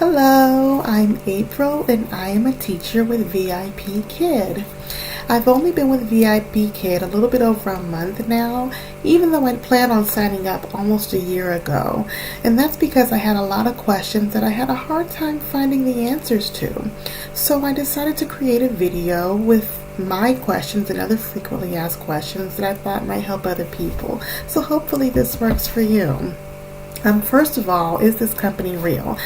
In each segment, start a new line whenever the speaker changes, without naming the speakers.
Hello, I'm April and I am a teacher with VIPKid. I've only been with VIPKid a little bit over a month now, even though I'd planned on signing up almost a year ago. And that's because I had a lot of questions that I had a hard time finding the answers to. So I decided to create a video with my questions and other frequently asked questions that I thought might help other people. So hopefully this works for you. First of all, is this company real?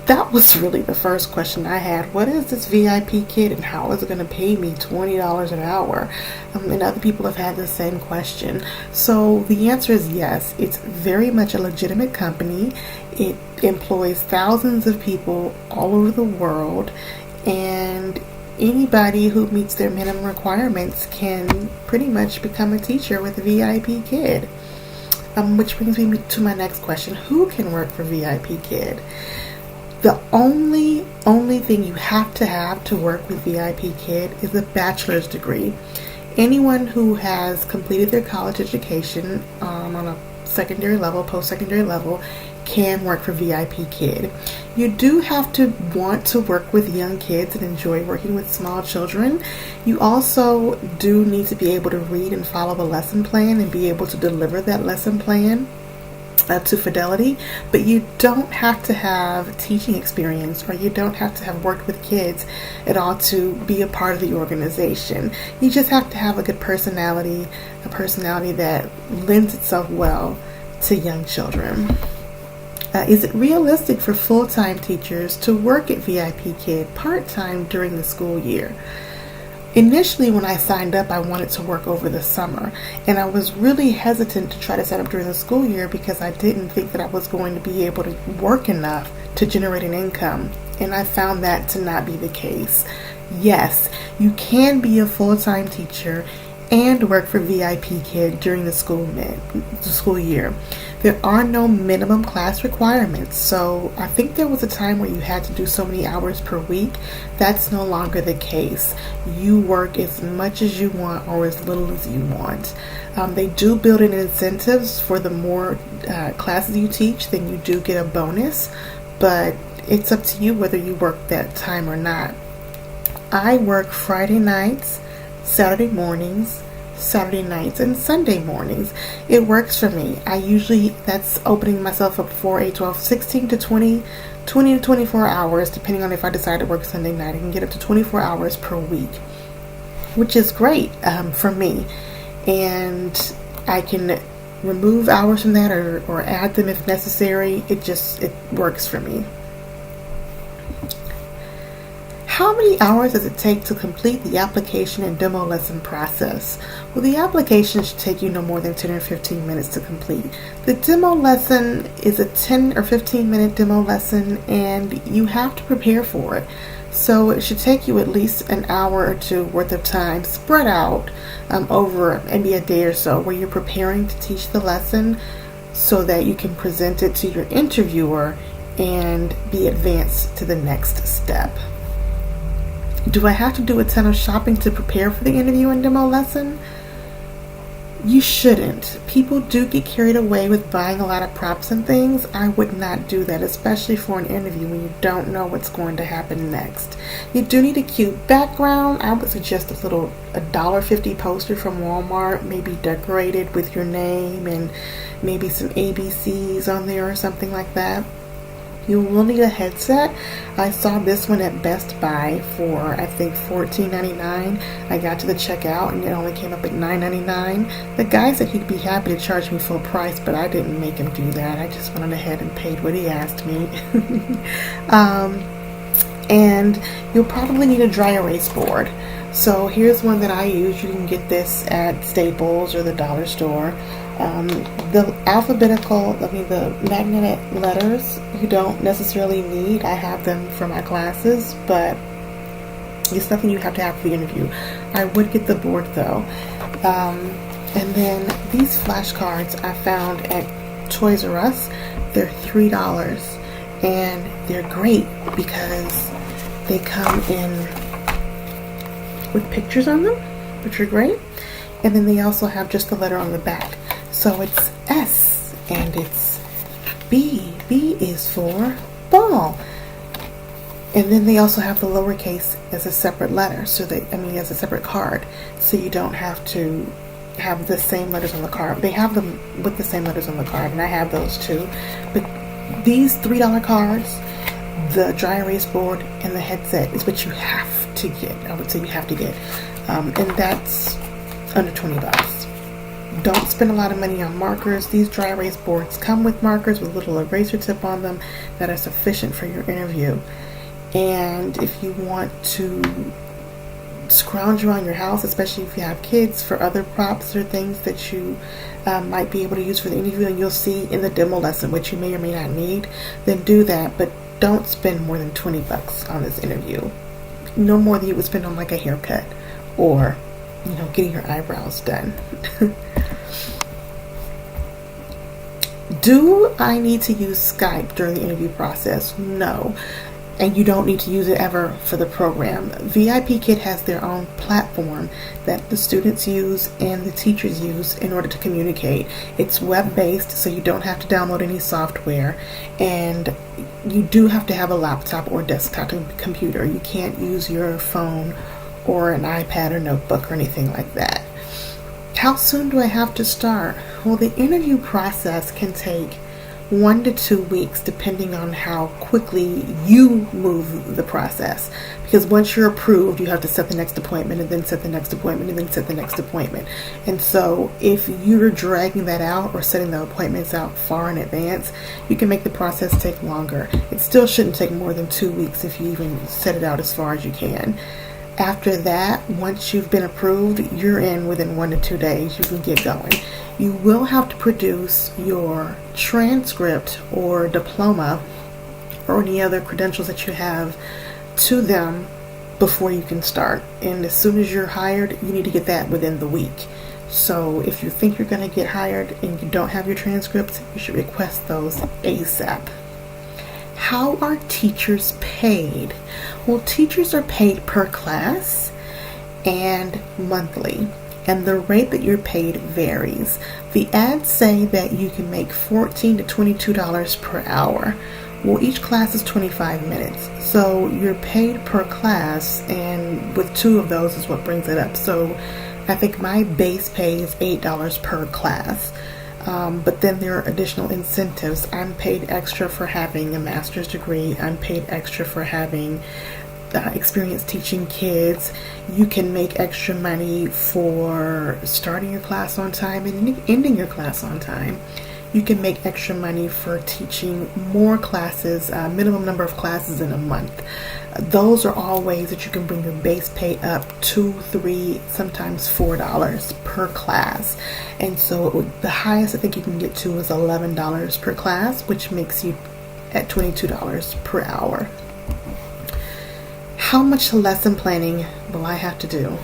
That was really the first question I had. What is this VIPKid and how is it going to pay me $20 an hour? And other people have had the same question. So the answer is yes. It's very much a legitimate company. It employs thousands of people all over the world, and anybody who meets their minimum requirements can pretty much become a teacher with VIPKid. Which brings me to my next question. Who can work for VIPKid? The only thing you have to work with VIPKid is a bachelor's degree. Anyone who has completed their college education on a secondary level, post-secondary level, can work for VIPKid. You do have to want to work with young kids and enjoy working with small children. You also do need to be able to read and follow a lesson plan and be able to deliver that lesson plan to fidelity, but you don't have to have teaching experience, or you don't have to have worked with kids at all to be a part of the organization. You just have to have a good personality, a personality that lends itself well to young children. Is it realistic for full-time teachers to work at VIPKid part-time during the school year? Initially, when I signed up, I wanted to work over the summer, and I was really hesitant to try to sign up during the school year because I didn't think that I was going to be able to work enough to generate an income, and I found that to not be the case. Yes, you can be a full-time teacher and work for VIPKid during the school year. There are no minimum class requirements, so I think there was a time where you had to do so many hours per week. That's no longer the case. You work as much as you want or as little as you want. They do build in incentives for the more classes you teach, then you do get a bonus, but it's up to you whether you work that time or not. I work Friday nights, Saturday mornings, Saturday nights, and Sunday mornings. It works for me. That's opening myself up for a 16 to 20 to 24 hours, depending on if I decide to work Sunday night. I can get up to 24 hours per week, which is great for me. And I can remove hours from that or add them if necessary. It works for me. How many hours does it take to complete the application and demo lesson process? Well, the application should take you no more than 10 or 15 minutes to complete. The demo lesson is a 10 or 15 minute demo lesson, and you have to prepare for it. So it should take you at least an hour or two worth of time spread out over maybe a day or so, where you're preparing to teach the lesson so that you can present it to your interviewer and be advanced to the next step. Do I have to do a ton of shopping to prepare for the interview and demo lesson? You shouldn't. People do get carried away with buying a lot of props and things. I would not do that, especially for an interview when you don't know what's going to happen next. You do need a cute background. I would suggest a $1.50 poster from Walmart, maybe decorated with your name and maybe some ABCs on there or something like that. You will need a headset. I saw this one at Best Buy for, I think, $14.99. I got to the checkout and it only came up at $9.99. The guy said he'd be happy to charge me full price, but I didn't make him do that. I just went ahead and paid what he asked me. And you'll probably need a dry erase board. So here's one that I use. You can get this at Staples or the dollar store. The magnetic letters you don't necessarily need. I have them for my classes, but it's nothing you have to have for the interview. I would get the board though. And then these flashcards I found at Toys R Us. They're $3 and they're great because they come in with pictures on them, which are great. And then they also have just the letter on the back. So it's S and it's B. B is for ball. And then they also have the lowercase as a separate letter, so as a separate card, so you don't have to have the same letters on the card. They have them with the same letters on the card, and I have those too. But these $3 cards, the dry erase board, and the headset is what you have to get. I would say you have to get, and that's under $20. Don't spend a lot of money on markers. These dry erase boards come with markers with a little eraser tip on them that are sufficient for your interview. And if you want to scrounge around your house, especially if you have kids, for other props or things that you might be able to use for the interview, and you'll see in the demo lesson what you may or may not need, then do that. But don't spend more than $20 on this interview. No more than you would spend on like a haircut or, getting your eyebrows done. Do I need to use Skype during the interview process? No. And you don't need to use it ever for the program. VIPKid has their own platform that the students use and the teachers use in order to communicate. It's web-based, so you don't have to download any software, and you do have to have a laptop or desktop computer. You can't use your phone or an iPad or notebook or anything like that. How soon do I have to start? Well, the interview process can take 1 to 2 weeks, depending on how quickly you move the process. Because once you're approved, you have to set the next appointment, and then set the next appointment, and then set the next appointment. And so if you're dragging that out or setting the appointments out far in advance, you can make the process take longer. It still shouldn't take more than 2 weeks if you even set it out as far as you can. After that, once you've been approved, you're in within 1 to 2 days. You can get going. You will have to produce your transcript or diploma or any other credentials that you have to them before you can start. And as soon as you're hired, you need to get that within the week. So if you think you're going to get hired and you don't have your transcripts, you should request those ASAP. How are teachers paid? Well, teachers are paid per class and monthly, and the rate that you're paid varies. The ads say that you can make $14 to $22 per hour. Well, each class is 25 minutes, so you're paid per class, and with 2 of those is what brings it up. So I think my base pay is $8 per class. But then there are additional incentives. I'm paid extra for having a master's degree. I'm paid extra for having experience teaching kids. You can make extra money for starting your class on time and ending your class on time. You can make extra money for teaching more classes, minimum number of classes in a month. Those are all ways that you can bring your base pay up $2, $3, sometimes $4 per class. And so the highest I think you can get to is $11 per class, which makes you at $22 per hour. How much lesson planning will I have to do?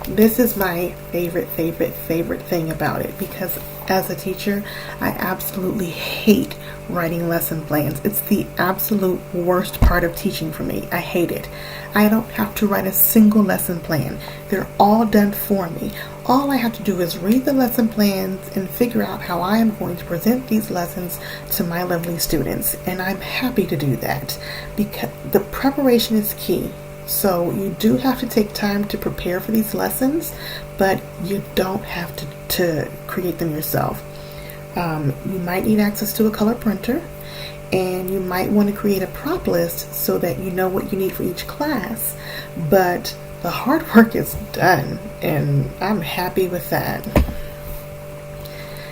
This is my favorite thing about it, because as a teacher, I absolutely hate writing lesson plans. It's the absolute worst part of teaching for me. I hate it. I don't have to write a single lesson plan. They're all done for me. All I have to do is read the lesson plans and figure out how I am going to present these lessons to my lovely students. And I'm happy to do that because the preparation is key. So you do have to take time to prepare for these lessons, but you don't have to create them yourself. You might need access to a color printer, and you might want to create a prop list so that you know what you need for each class. But the hard work is done, and I'm happy with that.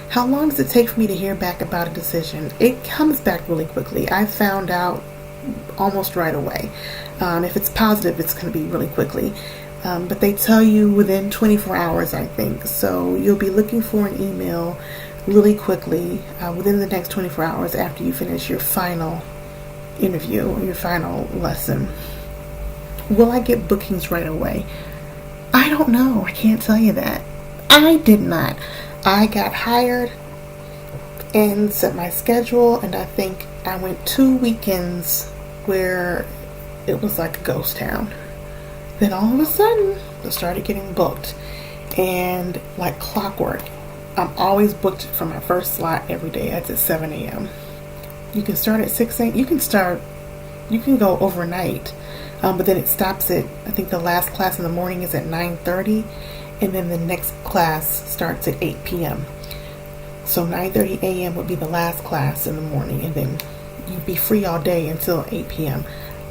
How long does it take for me to hear back about a decision? It comes back really quickly. I found out almost right away. If it's positive, it's going to be really quickly. But they tell you within 24 hours, I think. So you'll be looking for an email really quickly within the next 24 hours after you finish your final interview or your final lesson. Will I get bookings right away? I don't know. I can't tell you that. I did not. I got hired and set my schedule, and I think I went 2 weekends where it was like a ghost town. Then all of a sudden, I started getting booked, and like clockwork, I'm always booked for my first slot every day. That's at 7 a.m. You can start at 6 a.m. You can start You can go overnight, but then it stops at, I think the last class in the morning is at 9:30, and then the next class starts at 8 p.m. So 9:30 a.m. would be the last class in the morning, and then you'd be free all day until 8 p.m.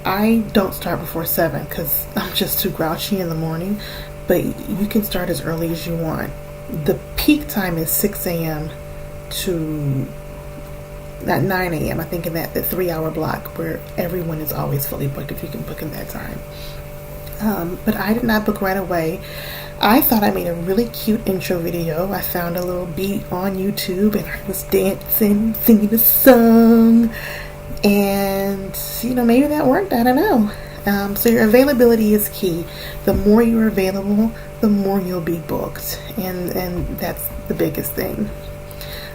I don't start before 7 because I'm just too grouchy in the morning, but you can start as early as you want. The peak time is 6 a.m. to at 9 a.m. I think in that the 3-hour block where everyone is always fully booked if you can book in that time. But I did not book right away. I thought I made a really cute intro video. I found a little beat on YouTube and I was dancing, singing a song, and maybe that worked. I don't know. So your availability is key. The more you're available, the more you'll be booked, and that's the biggest thing.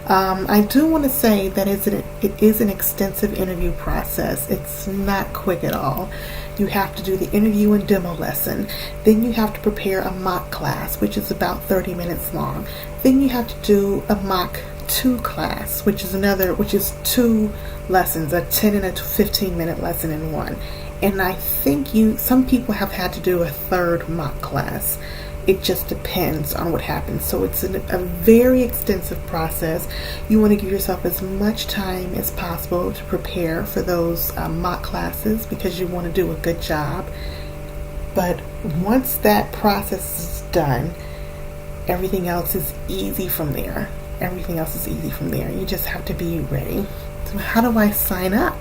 I do want to say that it is an extensive interview process. It's not quick at all. You have to do the interview and demo lesson. Then you have to prepare a mock class, which is about 30 minutes long. Then you have to do a mock 2 class, which is 2 lessons, a 10 and a 15-minute lesson in one. And I think some people have had to do a 3rd mock class. It just depends on what happens. So it's a very extensive process. You want to give yourself as much time as possible to prepare for those mock classes because you want to do a good job. But once that process is done, everything else is easy from there. You just have to be ready. So how do I sign up?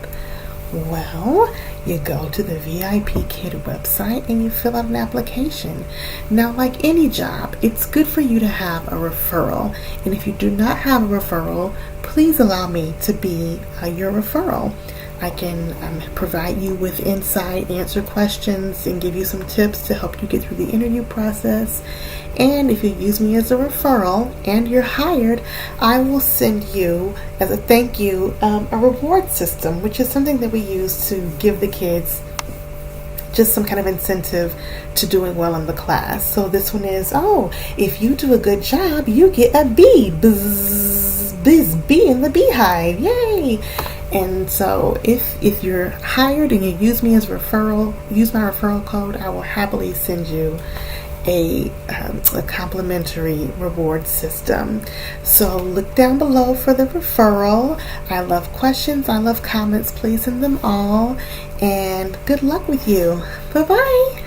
Well, you go to the VIPKid website and you fill out an application. Now, like any job, it's good for you to have a referral. And if you do not have a referral, please allow me to be your referral. I can provide you with insight, answer questions, and give you some tips to help you get through the interview process. And if you use me as a referral and you're hired, I will send you, as a thank you, a reward system, which is something that we use to give the kids just some kind of incentive to doing well in the class. So this one is, if you do a good job, you get a B. Bzz, B in the beehive. Yay! And so if you're hired and you use me as a referral, use my referral code, I will happily send you a complimentary reward system. So look down below for the referral. I love questions. I love comments. Please send them all. And good luck with you. Bye-bye.